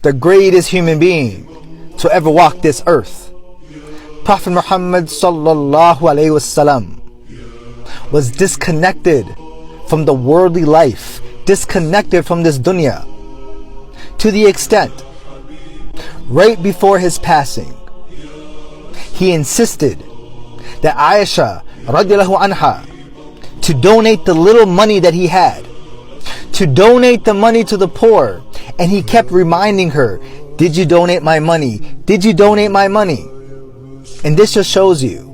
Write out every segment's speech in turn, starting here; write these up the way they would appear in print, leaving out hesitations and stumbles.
the greatest human being to ever walk this earth, Prophet Muhammad sallallahu alaihi wasallam, was disconnected from the worldly life, disconnected from this dunya, to the extent, right before his passing, he insisted that Aisha radiallahu anha to donate the little money that he had, to donate the money to the poor. And he kept reminding her, did you donate my money? Did you donate my money? And this just shows you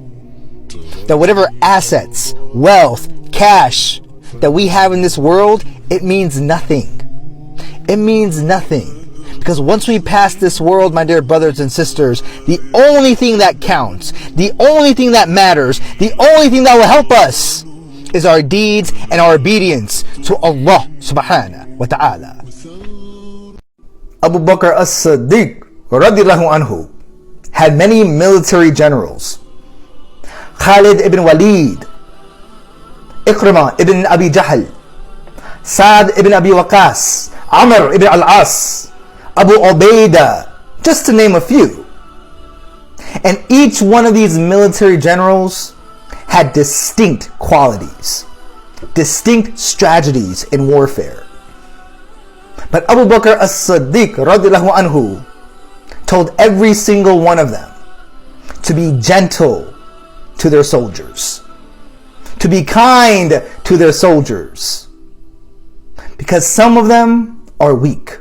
that whatever assets, wealth, cash that we have in this world, it means nothing. It means nothing. Because once we pass this world, my dear brothers and sisters, the only thing that counts, the only thing that matters, the only thing that will help us is our deeds and our obedience to Allah subhanahu wa ta'ala. Abu Bakr as-Siddiq radiallahu anhu had many military generals. Khalid ibn Walid, Ikrimah ibn Abi Jahl, Sa'd ibn Abi Waqas, Amr ibn al-As, Abu Ubaidah, just to name a few. And each one of these military generals had distinct qualities, distinct strategies in warfare. But Abu Bakr as-Siddiq radiallahu anhu told every single one of them to be gentle to their soldiers, to be kind to their soldiers, because some of them are weak.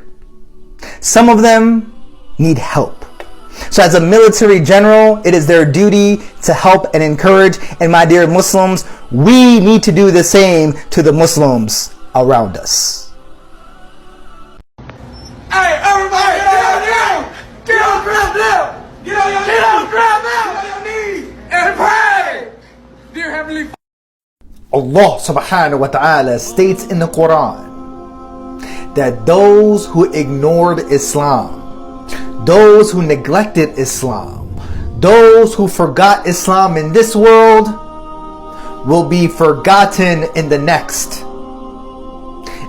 Some of them need help. So as a military general, it is their duty to help and encourage. And my dear Muslims, we need to do the same to the Muslims around us. Hey, everybody, get on down! Get on the ground now! Get on the ground now! Get on your knees and pray! Dear Heavenly Father, Allah subhanahu wa ta'ala states in the Quran that those who ignored Islam, those who neglected Islam, those who forgot Islam in this world will be forgotten in the next.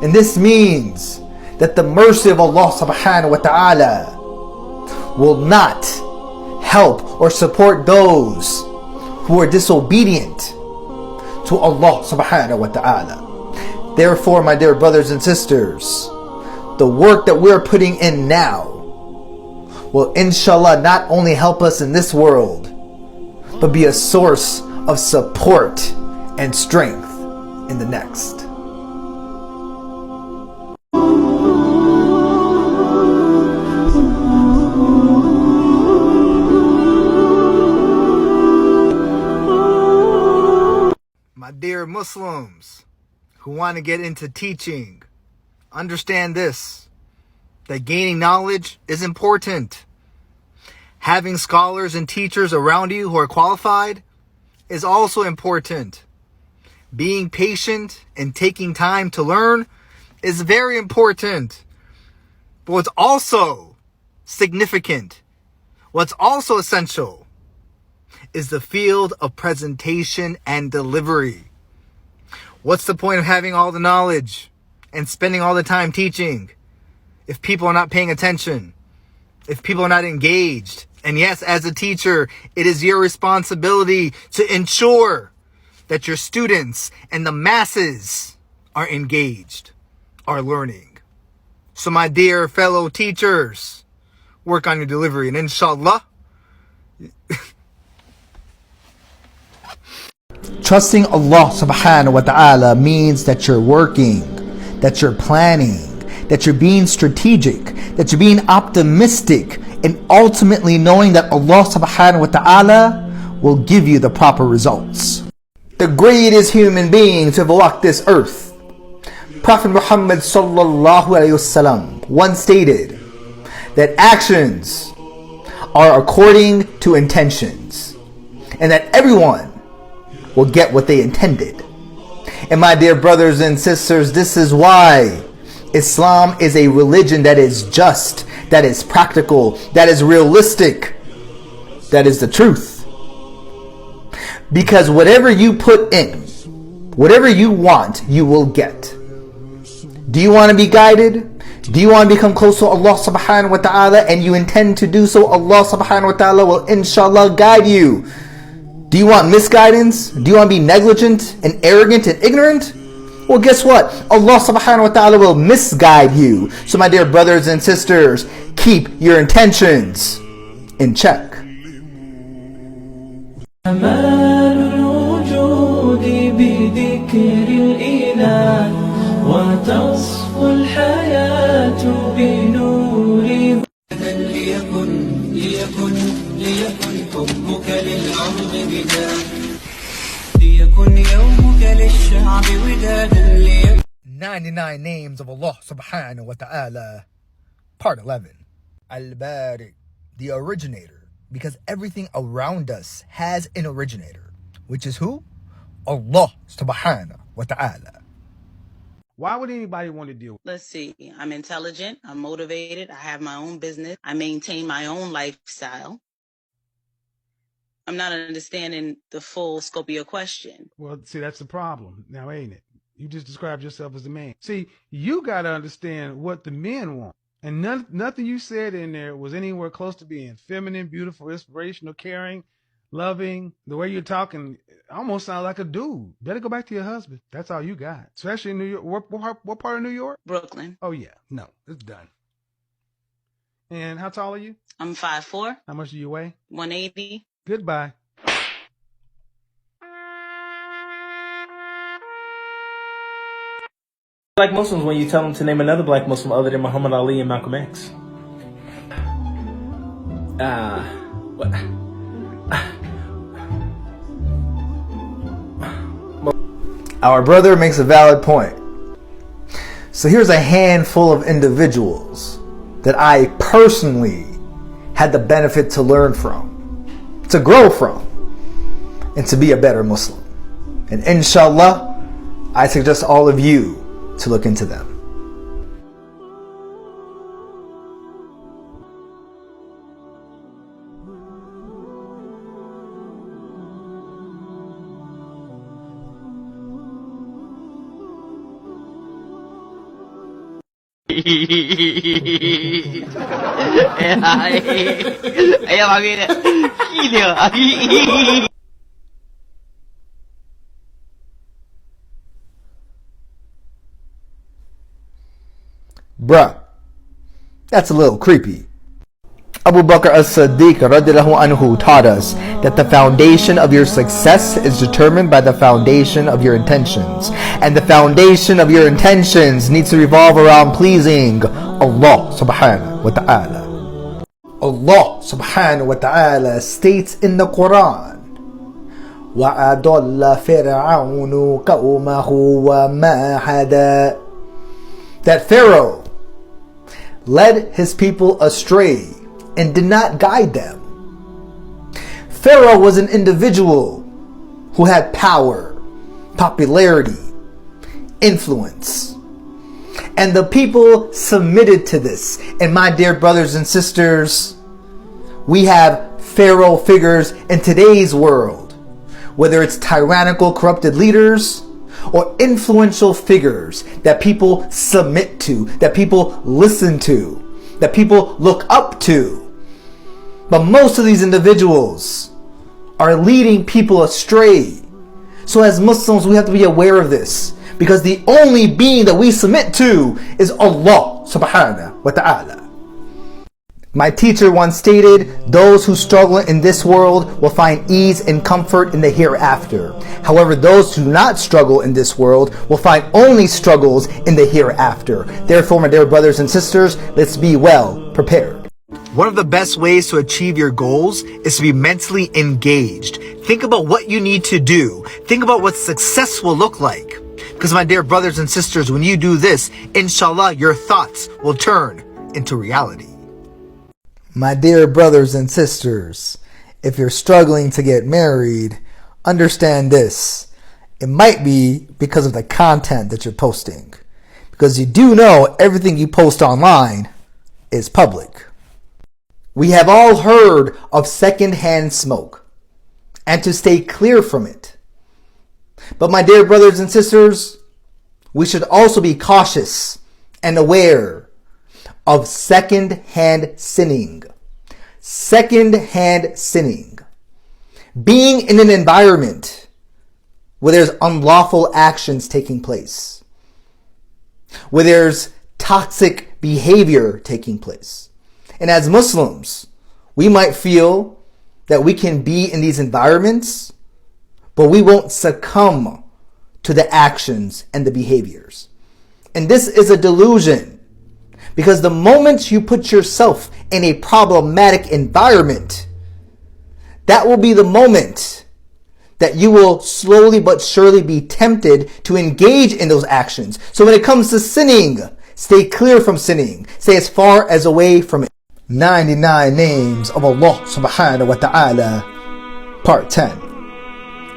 And this means that the mercy of Allah subhanahu wa ta'ala will not help or support those who are disobedient to Allah subhanahu wa ta'ala. Therefore, my dear brothers and sisters, the work that we're putting in now will inshallah not only help us in this world, but be a source of support and strength in the next. My dear Muslims who want to get into teaching, understand this, that gaining knowledge is important. Having scholars and teachers around you who are qualified is also important. Being patient and taking time to learn is very important. But what's also significant, what's also essential, is the field of presentation and delivery. What's the point of having all the knowledge and spending all the time teaching if people are not paying attention, if people are not engaged? And yes, as a teacher, it is your responsibility to ensure that your students and the masses are engaged, are learning. So my dear fellow teachers, work on your delivery, and inshallah, trusting Allah subhanahu wa ta'ala means that you're working, that you're planning, that you're being strategic, that you're being optimistic, and ultimately knowing that Allah subhanahu wa ta'ala will give you the proper results. The greatest human being to ever walk this earth, Prophet Muhammad sallallahu alayhi wasallam, once stated that actions are according to intentions, and that everyone will get what they intended. And my dear brothers and sisters, this is why Islam is a religion that is just, that is practical, that is realistic, that is the truth. Because whatever you put in, whatever you want, you will get. Do you want to be guided? Do you want to become close to Allah subhanahu wa ta'ala and you intend to do so? Allah subhanahu wa ta'ala will inshallah guide you. Do you want misguidance? Do you want to be negligent and arrogant and ignorant? Well, guess what? Allah subhanahu wa ta'ala will misguide you. So my dear brothers and sisters, keep your intentions in check. ليكن يومك للشعب ودادا 99 names of Allah subhanahu wa ta'ala. Part 11. Al-Bari, the originator. Because everything around us has an originator. Which is who? Allah subhanahu wa ta'ala. Why would anybody want to deal with? Let's see. I'm intelligent. I'm motivated. I have my own business. I maintain my own lifestyle. I'm not understanding the full scope of your question. Well, see, that's the problem now, ain't it? You just described yourself as a man. See, you got to understand what the men want. And nothing you said in there was anywhere close to being feminine, beautiful, inspirational, caring, loving. The way you're talking almost sounds like a dude. Better go back to your husband. That's all you got. Especially in New York. What part of New York? Brooklyn. Oh, yeah. No, it's done. And how tall are you? I'm 5'4". How much do you weigh? 180. Goodbye. Black Muslims when you tell them to name another black Muslim other than Muhammad Ali and Malcolm X? Our brother makes a valid point. So here's a handful of individuals that I personally had the benefit to learn from, to grow from, and to be a better Muslim. And inshallah, I suggest all of you to look into them. Bruh, that's a little creepy. Abu Bakr as-Siddiq radiallahu anhu taught us that the foundation of your success is determined by the foundation of your intentions. And the foundation of your intentions needs to revolve around pleasing Allah subhanahu wa ta'ala. Allah subhanahu wa ta'ala states in the Quran, وَأَضَلَّ فِرْعَوْنُ قَوْمَهُ وَمَا هَدَى, that Pharaoh led his people astray and did not guide them. Pharaoh was an individual who had power, popularity, influence, and the people submitted to this. And my dear brothers and sisters, we have Pharaoh figures in today's world, whether it's tyrannical, corrupted leaders or influential figures that people submit to, that people listen to, that people look up to. But most of these individuals are leading people astray. So as Muslims, we have to be aware of this, because the only being that we submit to is Allah subhanahu wa ta'ala. My teacher once stated, those who struggle in this world will find ease and comfort in the hereafter. However, those who do not struggle in this world will find only struggles in the hereafter. Therefore, my dear brothers and sisters, let's be well prepared. One of the best ways to achieve your goals is to be mentally engaged. Think about what you need to do. Think about what success will look like. Because my dear brothers and sisters, when you do this, inshallah, your thoughts will turn into reality. My dear brothers and sisters, if you're struggling to get married, understand this. It might be because of the content that you're posting. Because you do know everything you post online is public. We have all heard of secondhand smoke and to stay clear from it. But my dear brothers and sisters, we should also be cautious and aware of second-hand sinning. Second-hand sinning. Being in an environment where there's unlawful actions taking place, where there's toxic behavior taking place. And as Muslims, we might feel that we can be in these environments, but we won't succumb to the actions and the behaviors. And this is a delusion, because the moment you put yourself in a problematic environment, that will be the moment that you will slowly but surely be tempted to engage in those actions. So when it comes to sinning, stay clear from sinning. Stay as far as away from it. 99 names of Allah subhanahu wa ta'ala. Part 10.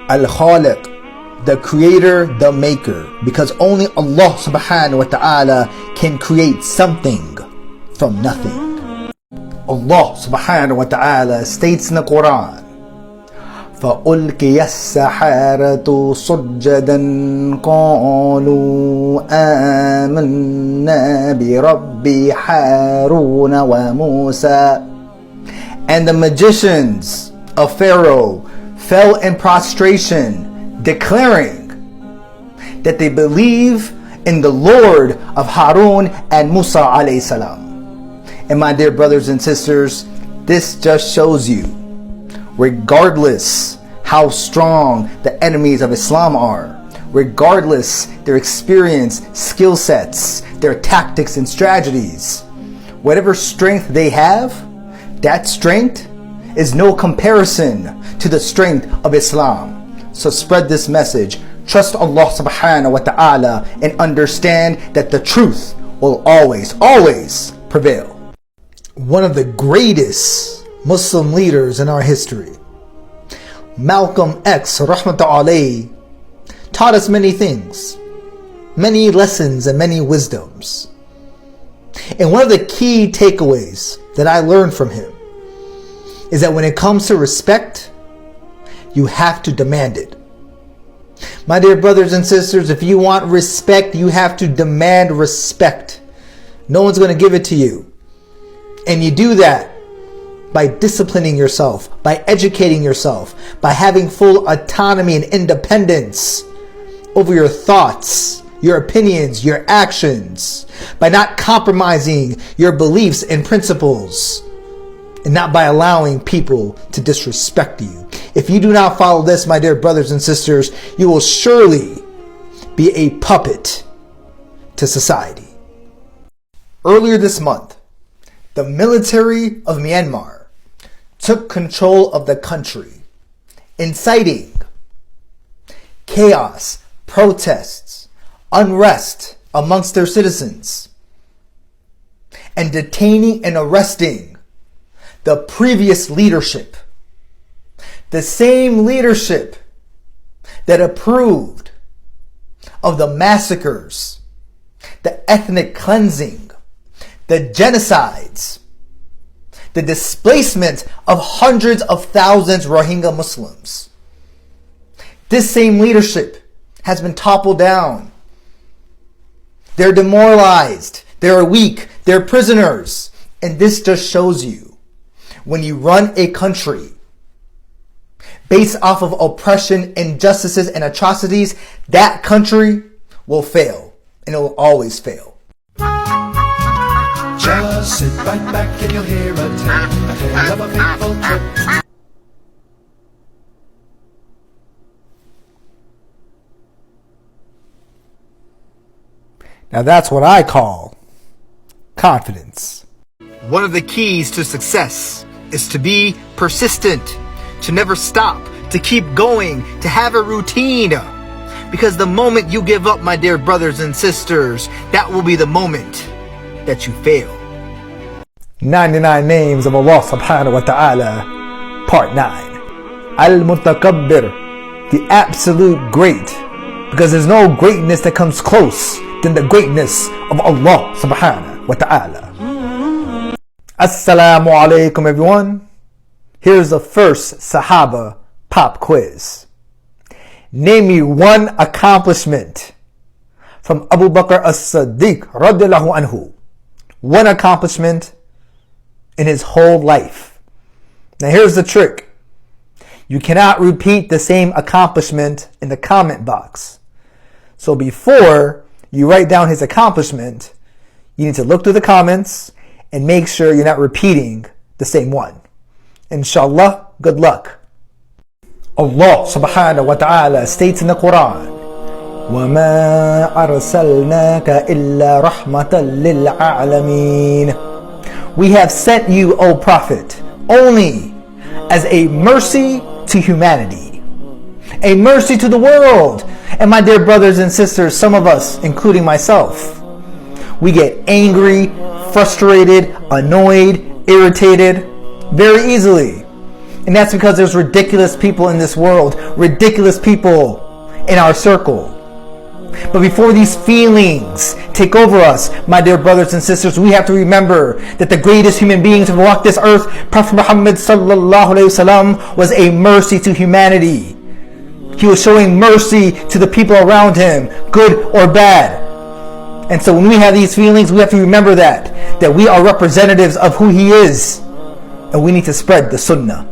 Al-Khaliq, the creator, the maker. Because only Allah subhanahu wa ta'ala can create something from nothing. Allah subhanahu wa ta'ala states in the Quran, فَأُلْقِيَ السَّحَارَةُ صُجَّدًا قَالُوا آمَنَّا بِرَبِّ هَارُونَ وَمُوسَى. And the magicians of Pharaoh fell in prostration, declaring that they believe in the Lord of Harun and Musa alayhi salam. And my dear brothers and sisters, this just shows you, regardless how strong the enemies of Islam are, regardless their experience, skill sets, their tactics and strategies, whatever strength they have, that strength is no comparison to the strength of Islam. So spread this message, trust Allah subhanahu wa ta'ala, and understand that the truth will always, always prevail. One of the greatest Muslim leaders in our history, Malcolm X rahmatullahi alayhi, taught us many things, many lessons and many wisdoms. And one of the key takeaways that I learned from him is that when it comes to respect, you have to demand it. My dear brothers and sisters, if you want respect, you have to demand respect. No one's going to give it to you. And you do that by disciplining yourself, by educating yourself, by having full autonomy and independence over your thoughts, your opinions, your actions, by not compromising your beliefs and principles, and not by allowing people to disrespect you. If you do not follow this, my dear brothers and sisters, you will surely be a puppet to society. Earlier this month, the military of Myanmar took control of the country, inciting chaos, protests, unrest amongst their citizens, and detaining and arresting the previous leadership, the same leadership that approved of the massacres, the ethnic cleansing, the genocides, the displacement of hundreds of thousands Rohingya Muslims. This same leadership has been toppled down. They're demoralized, they're weak, they're prisoners. And this just shows you, when you run a country based off of oppression, injustices, and atrocities, that country will fail, and it will always fail. Just sit right back and you'll hear a tale of a fateful trip. Now that's what I call confidence. One of the keys to success is to be persistent, to never stop, to keep going, to have a routine. Because the moment you give up, my dear brothers and sisters, that will be the moment that you fail. 99 names of Allah subhanahu wa ta'ala, part 9. Al-Mutakabbir, the absolute great, because there's no greatness that comes close than the greatness of Allah subhanahu wa ta'ala. Assalamu alaikum everyone. Here's the first Sahaba pop quiz. Name me one accomplishment from Abu Bakr as-Siddiq radiallahu anhu. one accomplishment in his whole life. Now here's the trick. You cannot repeat the same accomplishment in the comment box. So before you write down his accomplishment, you need to look through the comments and make sure you're not repeating the same one. Inshallah, good luck. Allah subhanahu wa ta'ala states in the Quran, وَمَا أَرْسَلْنَاكَ إِلَّا رَحْمَةً لِلْعَالَمِينَ. We have sent you, O Prophet, only as a mercy to humanity, a mercy to the world. And my dear brothers and sisters, some of us, including myself, we get angry, frustrated, annoyed, irritated very easily. And that's because there's ridiculous people in this world, ridiculous people in our circle. But before these feelings take over us, my dear brothers and sisters, we have to remember that the greatest human beings who walked this earth, Prophet Muhammad sallallahu alaihi wasallam, was a mercy to humanity. He was showing mercy to the people around him, good or bad. And so when we have these feelings, we have to remember that we are representatives of who he is, and we need to spread the sunnah.